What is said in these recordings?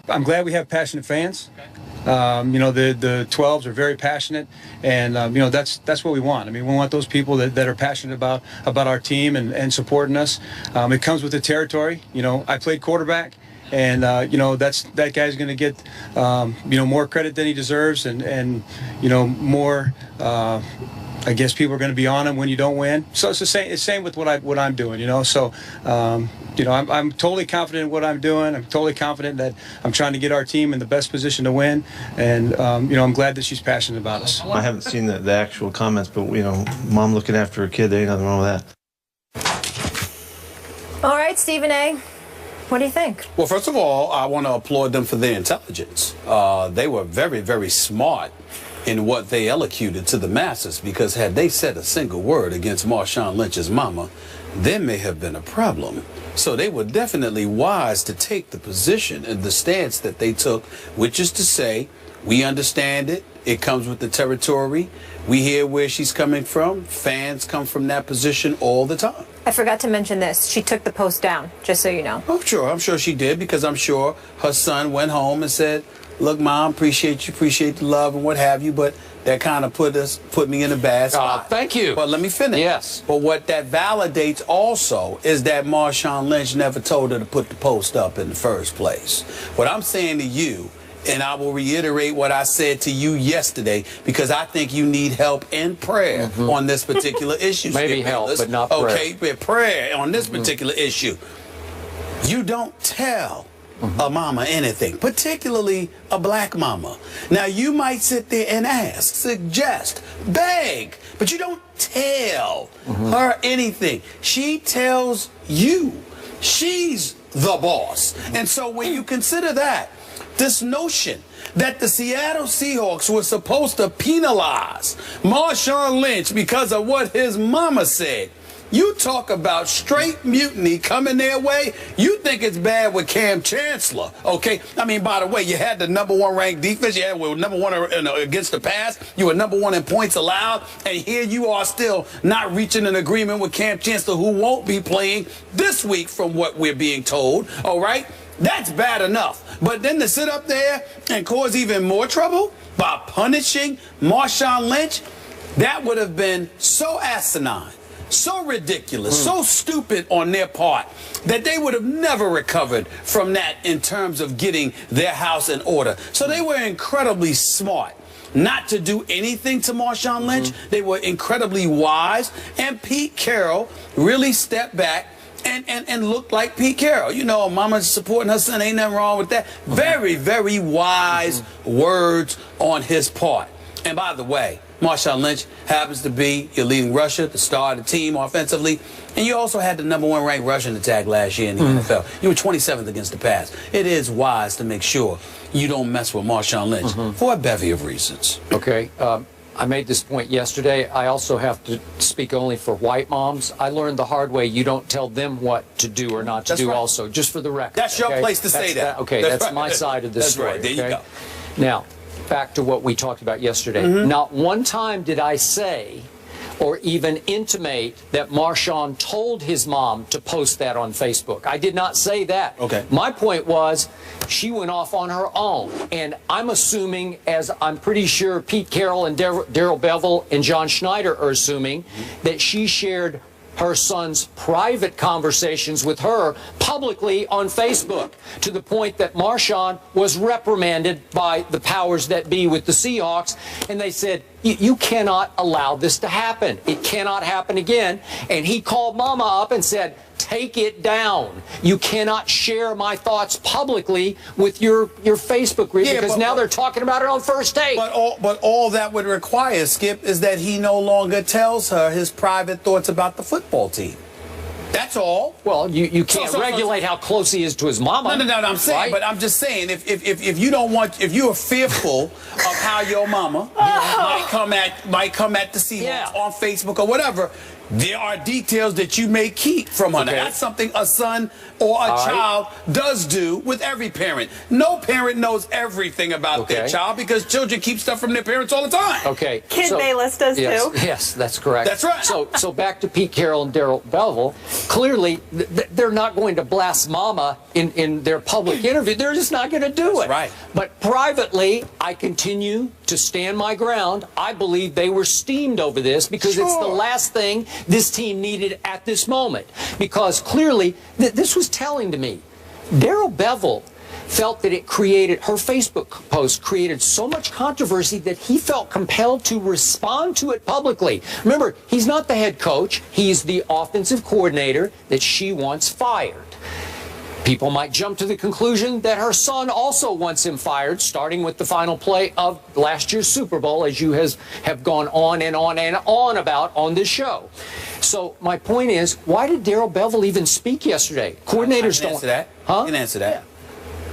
I'm glad we have passionate fans. You know, the 12s are very passionate, and you know, that's what we want. I mean, we want those people that are passionate about our team and supporting us. It comes with the territory. You know, I played quarterback, and you know, that guy's going to get you know, more credit than he deserves, and you know, more. I guess people are going to be on him when you don't win. So it's the same. It's same with what I'm doing. You know, so. You know, I'm totally confident in what I'm doing. I'm totally confident that I'm trying to get our team in the best position to win. And, you know, I'm glad that she's passionate about us. I haven't seen the actual comments, but, you know, mom looking after her kid, there ain't nothing wrong with that. All right, Stephen A., what do you think? Well, first of all, I want to applaud them for their intelligence. They were very, very smart in what they elocuted to the masses, because had they said a single word against Marshawn Lynch's mama, there may have been a problem. So they were definitely wise to take the position and the stance that they took, which is to say, we understand it. It comes with the territory. We hear where she's coming from. Fans come from that position all the time. I forgot to mention this. She took the post down, just so you know. Oh, sure. I'm sure she did, because I'm sure her son went home and said, look, Mom, appreciate you, appreciate the love and what have you, but that kind of put me in a bad spot. Thank you. But let me finish. Yes. But what that validates also is that Marshawn Lynch never told her to put the post up in the first place. What I'm saying to you, and I will reiterate what I said to you yesterday, because I think you need help and prayer on this particular issue. Maybe help, but not prayer. Okay, but prayer on this particular issue. You don't tell a mama anything, particularly a black mama. Now, you might sit there and ask, suggest, beg, but you don't tell her anything. She tells you. She's the boss. And so when you consider that, this notion that the Seattle Seahawks were supposed to penalize Marshawn Lynch because of what his mama said, you talk about straight mutiny coming their way. You think it's bad with Cam Chancellor, okay? I mean, by the way, you had the #1 ranked defense. You had #1 against the pass. You were #1 in points allowed. And here you are still not reaching an agreement with Cam Chancellor, who won't be playing this week from what we're being told, all right? That's bad enough. But then to sit up there and cause even more trouble by punishing Marshawn Lynch, that would have been so asinine, so ridiculous, so stupid on their part, that they would have never recovered from that in terms of getting their house in order. So they were incredibly smart not to do anything to Marshawn Lynch. They were incredibly wise, and Pete Carroll really stepped back and looked like Pete Carroll. You know, mama's supporting her son, ain't nothing wrong with that. Very, very wise words on his part. And by the way, Marshawn Lynch happens to be your leading rusher, the star of the team offensively, and you also had the #1 ranked rushing attack last year in the NFL. You were 27th against the pass. It is wise to make sure you don't mess with Marshawn Lynch for a bevy of reasons. Okay. I made this point yesterday. I also have to speak only for white moms. I learned the hard way. You don't tell them what to do or not to do also, just for the record. That's your place to say that. Okay, that's my side of the story. Right. There you go. Now, back to what we talked about yesterday. Not one time did I say or even intimate that Marshawn told his mom to post that on Facebook. I did not say that. Okay. My point was she went off on her own. And I'm assuming, as I'm pretty sure Pete Carroll and Darrell Bevell and John Schneider are assuming, that she shared her son's private conversations with her publicly on Facebook, to the point that Marshawn was reprimanded by the powers that be with the Seahawks, and they said, you cannot allow this to happen. It cannot happen again. And he called Mama up and said, take it down. You cannot share my thoughts publicly with your Facebook group, because now they're talking about it on First Take. But all that would require, Skip, is that he no longer tells her his private thoughts about the football team. That's all. Well, you can't regulate how close he is to his mama. No, I'm saying, right? But I'm just saying, if you don't want, if you are fearful of how your mama might come at the Seahawks on Facebook or whatever, there are details that you may keep from her. Now, that's something a son or a child does do with every parent. No parent knows everything about their child because children keep stuff from their parents all the time. Kid Bayless does too. Yes, that's correct. That's right. So back to Pete Carroll and Darrell Bevell. Clearly, they're not going to blast Mama in their public interview. They're just not going to do it. Right. But privately, I continue to stand my ground. I believe they were steamed over this because it's the last thing this team needed at this moment. Because clearly, this was telling to me, Darrell Bevell felt that it created, her Facebook post created so much controversy that he felt compelled to respond to it publicly. Remember, he's not the head coach. He's the offensive coordinator that she wants fired. People might jump to the conclusion that her son also wants him fired, starting with the final play of last year's Super Bowl, as you have gone on and on and on about on this show. So my point is, why did Darrell Bevell even speak yesterday? Coordinators don't. Answer that. Huh? You can answer that.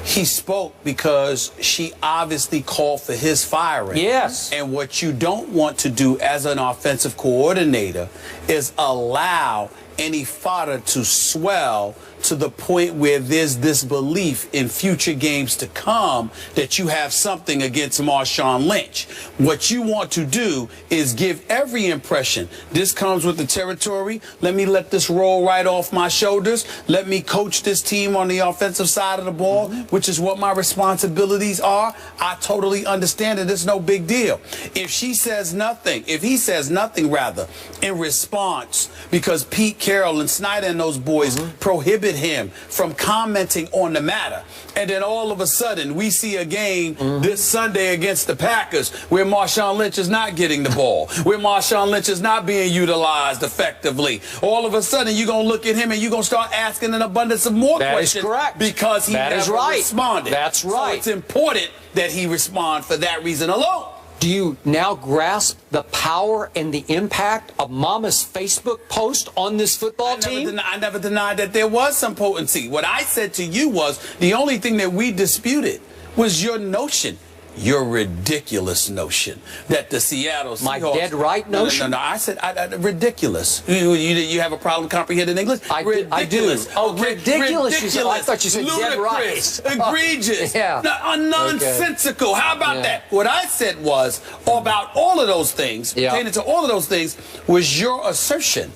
He spoke because she obviously called for his firing. Yes. And what you don't want to do as an offensive coordinator is allow any fodder to swell to the point where there's this belief in future games to come that you have something against Marshawn Lynch. What you want to do is give every impression. This comes with the territory. Let me let this roll right off my shoulders. Let me coach this team on the offensive side of the ball, which is what my responsibilities are. I totally understand it. It's no big deal. If she says nothing, if he says nothing rather, in response, because Pete Carroll and Snyder and those boys prohibit him from commenting on the matter, and then all of a sudden we see a game this Sunday against the Packers where Marshawn Lynch is not getting the ball, where Marshawn Lynch is not being utilized effectively. All of a sudden you're going to look at him and you're going to start asking an abundance of more questions. That is correct. Because he never responded. That's right. So it's important that he respond for that reason alone. Do you now grasp the power and the impact of Mama's Facebook post on this football team? I never denied that there was some potency. What I said to you was the only thing that we disputed was your notion, your ridiculous notion that the Seattle Seahawks... My dead right notion? No. I said ridiculous. You have a problem comprehending English? Ridiculous. I do. Oh, ridiculous. I thought you said ludicrous, dead right. Egregious. Yeah. Nonsensical. Okay. How about that? What I said was about all of those things, pertaining to all of those things, was your assertion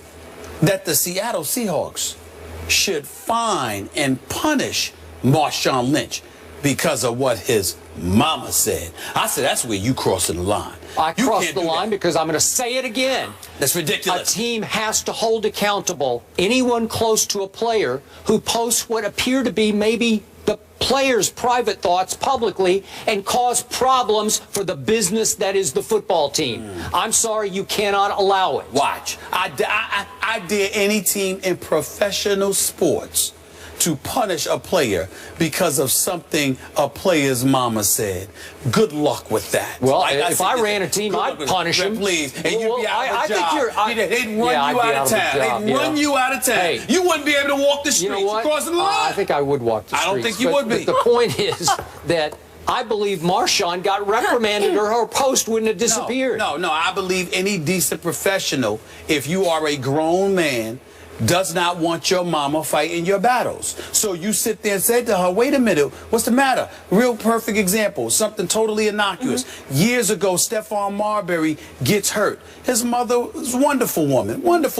that the Seattle Seahawks should fine and punish Marshawn Lynch because of what his mama said. I said, that's where you crossing the line. I crossed the line because I'm going to say it again. That's ridiculous. A team has to hold accountable anyone close to a player who posts what appear to be maybe the player's private thoughts publicly and cause problems for the business that is the football team. I'm sorry, you cannot allow it. Watch. I dare any team in professional sports to punish a player because of something a player's mama said. Good luck with that. Well, if I ran a team, I'd punish him. Please. And you'd be out of the job. They'd run you out of town. They'd run you out of town. Hey, you wouldn't be able to walk the streets crossing the line. I think I would walk the streets. I don't think you would be. But the point is that I believe Marshawn got reprimanded or her post wouldn't have disappeared. No. I believe any decent professional, if you are a grown man, does not want your mama fighting your battles. So you sit there and say to her, wait a minute, what's the matter? Real perfect example, something totally innocuous. Years ago, Stephon Marbury gets hurt. His mother was a wonderful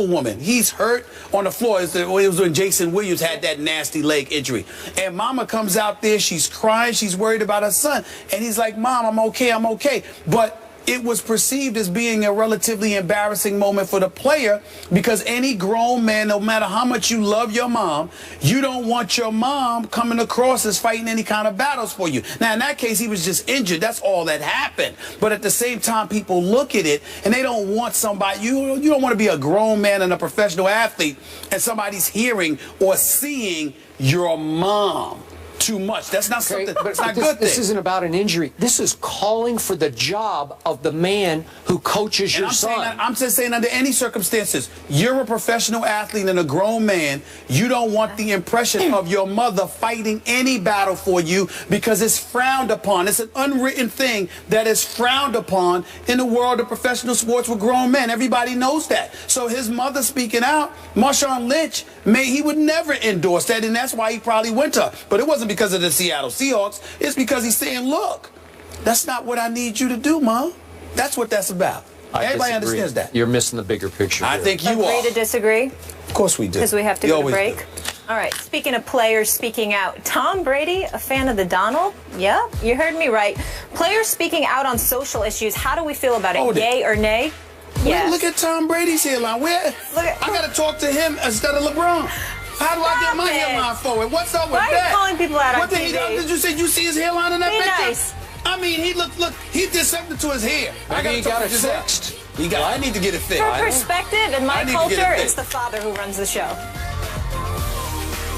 woman. He's hurt on the floor. It was when Jason Williams had that nasty leg injury. And mama comes out there, she's crying, she's worried about her son. And he's like, Mom, I'm okay. But it was perceived as being a relatively embarrassing moment for the player because any grown man, no matter how much you love your mom, you don't want your mom coming across as fighting any kind of battles for you. Now, in that case, he was just injured. That's all that happened. But at the same time, people look at it and they don't want somebody, you don't want to be a grown man and a professional athlete and somebody's hearing or seeing your mom too much. That's not Okay, something. but It's not a this, good thing. this isn't about an injury. This is calling for the job of the man who coaches And your I'm son. saying that, I'm just saying under any circumstances, you're a professional athlete and a grown man. You don't want the impression of your mother fighting any battle for you because it's frowned upon. It's an unwritten thing that is frowned upon in the world of professional sports with grown men. Everybody knows that. So his mother speaking out, Marshawn Lynch, he would never endorse that, and that's why he probably went to her. But it wasn't because of the Seattle Seahawks. It's because he's saying, look, that's not what I need you to do, Mom. That's what that's about. Everybody disagree. understands that. You're missing the bigger picture. I here. think you Agree are. to disagree? Of course we do. Because we have to You go to always break. do. All right, speaking of players speaking out, Tom Brady, a fan of the Donald? Yep, you heard me right. Players speaking out on social issues, how do we feel about it? Hold it. Yay or nay? Yes. Look at Tom Brady's hairline. I got to talk to him instead of LeBron. How do I get my Stop it. hairline forward? What's up with Why are you that? calling people out on What did TV? Did you say you see his hairline in that Be picture? nice. I mean, he did something to his hair. Maybe he gotta got talk it to his hair. fixed. I need to get it fixed. For perspective, in my I need to get it culture, fixed. it's the father who runs the show.